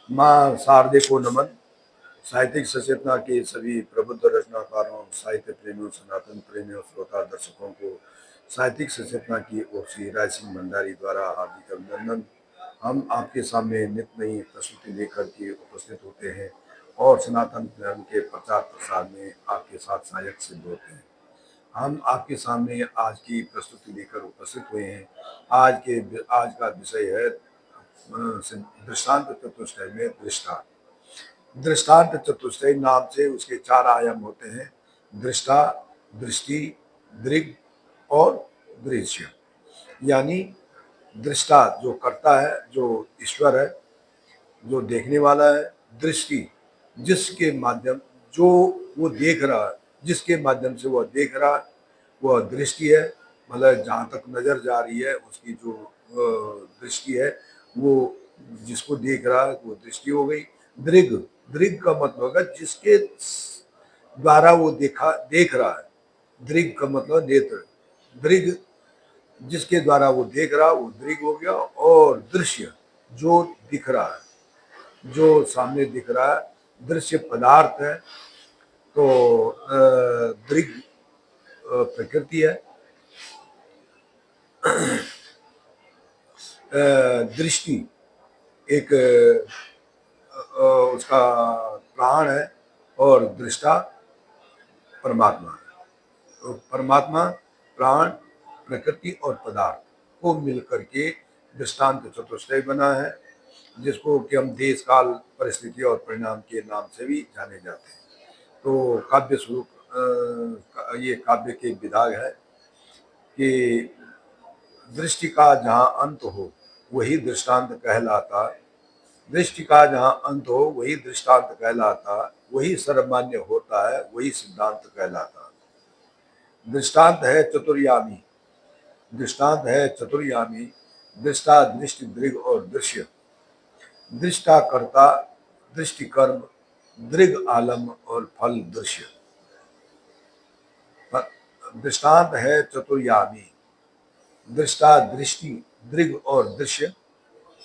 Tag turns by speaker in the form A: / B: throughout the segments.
A: माँ शारदे को नमन। साहित्यिक सचेतना के सभी प्रबुद्ध रचनाकारों, साहित्य प्रेमियों, सनातन प्रेमियों, श्रोता दर्शकों को साहित्यिक सचेतना की ओर से राय सिंह भंडारी द्वारा हार्दिक अभिनंदन। हम आपके सामने नित नई प्रस्तुति लेकर के उपस्थित होते हैं और सनातन धर्म के प्रचार प्रसार में आपके साथ सहायक सिद्ध होते हैं। हम आपके सामने आज की प्रस्तुति लेकर उपस्थित हुए हैं। आज का विषय है दृष्टांत चतुष्टय में दृष्टा। दृष्टांत चतुष्टय नाम से उसके चार आयाम होते हैं: दृष्टा, दृष्टि, दृग और दृश्य। यानी दृष्टा जो करता है, जो ईश्वर है, जो देखने वाला है। दृष्टि जिसके माध्यम जो वो देख रहा है, जिसके माध्यम से वह देख रहा है, वह दृष्टि है। मतलब जहाँ तक नजर जा रही है उसकी जो दृष्टि है, वो जिसको देख रहा है वो दृष्टि हो गई। दृग, दृग का मतलब होगा जिसके द्वारा वो देख रहा है। दृग का मतलब नेत्र। दृग जिसके द्वारा वो देख रहा वो दृग हो गया। और दृश्य जो दिख रहा है, जो सामने दिख रहा है, दृश्य पदार्थ है। तो दृग प्रकृति है। दृष्टि एक उसका प्राण है और दृष्टा परमात्मा है। तो परमात्मा, प्राण, प्रकृति और पदार्थ को मिलकर के दृष्टांत चतुष्टय बना है, जिसको कि हम देश काल परिस्थिति और परिणाम के नाम से भी जाने जाते हैं। तो काव्य स्वरूप ये काव्य के विधाग है कि दृष्टि का जहाँ अंत हो वही दृष्टांत कहलाता। दृष्टि का जहाँ अंत हो वही दृष्टांत कहलाता। वही सर्वमान्य होता है, वही सिद्धांत कहलाता। दृष्टांत है चतुर्यामी। दृष्टांत है चतुर्यामी। दृष्टा, दृष्टि, दृग और दृश्य। दृष्टा कर्ता, दृष्टि कर्म, दृग आलम और फल दृश्य। दृष्टांत है चतुर्यामी। दृष्टा, दृष्टि, दृग और दृश्य।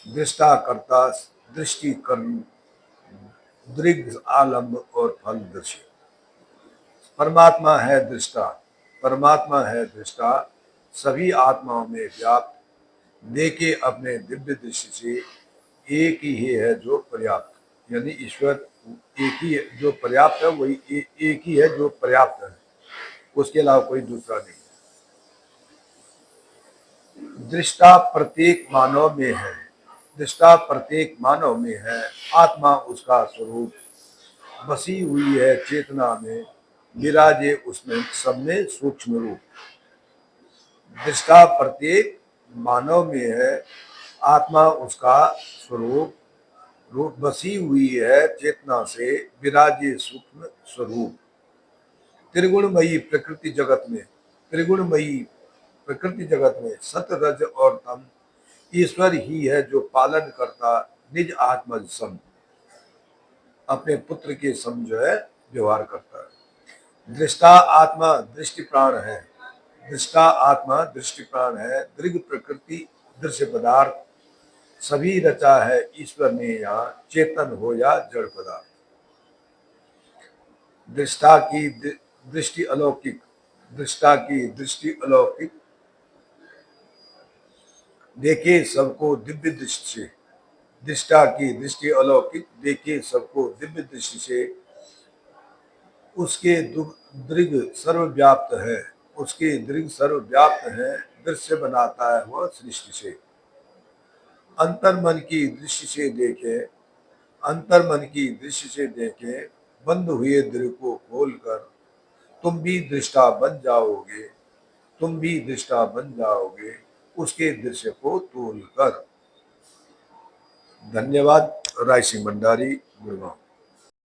A: दृष्टा कर्ता, दृष्टि कर्म, दृग आलम्ब और फल दृश्य। परमात्मा है दृष्टा। परमात्मा है दृष्टा, सभी आत्माओं में व्याप्त, देखे अपने दिव्य दृष्टि से एक ही है जो पर्याप्त। यानी ईश्वर एक ही है जो पर्याप्त है, वही एक ही है जो पर्याप्त है, उसके अलावा कोई दूसरा नहीं। दृष्टा प्रत्येक मानव में है। दृष्टा प्रत्येक मानव में है। आत्मा उसका स्वरूप, बसी हुई है चेतना में, विराजे उसमें सब में सूक्ष्म रूप। दृष्टा प्रत्येक मानव में है। आत्मा उसका स्वरूप, रूप बसी हुई है चेतना से, विराजे सूक्ष्म स्वरूप। त्रिगुणमयी प्रकृति जगत में, त्रिगुणमयी प्रकृति जगत में सत, रज और तम ईश्वर ही है जो पालन करता निज आत्मज सम, अपने पुत्र के सम जो है व्यवहार करता है। दृष्टा आत्मा दृष्टि प्राण है। दृष्टा आत्मा दृष्टि प्राण है। दृग प्रकृति, दृश्य पदार्थ सभी रचा है ईश्वर ने यहाँ, चेतन हो या जड़ पदार्थ। दृष्टा की दृष्टि अलौकिक। दृष्टा की दृष्टि अलौकिक, देखे सबको दिव्य दृष्टि से। दृष्टा की दृष्टि अलौकिक, देखे सबको दिव्य दृष्टि से। उसके दृग सर्वव्याप्त है। उसके दृग सर्वव्याप्त है, दृश्य बनाता है वह सृष्टि से। अंतर मन की दृष्टि से देखे, अंतर मन की दृष्टि से देखे, बंद हुए दृग को खोलकर तुम भी दृष्टा बन जाओगे। तुम भी दृष्टा बन जाओगे उसके दृश्य को तोल कर। धन्यवाद। राय सिंह भंडारी, गुड़गांव।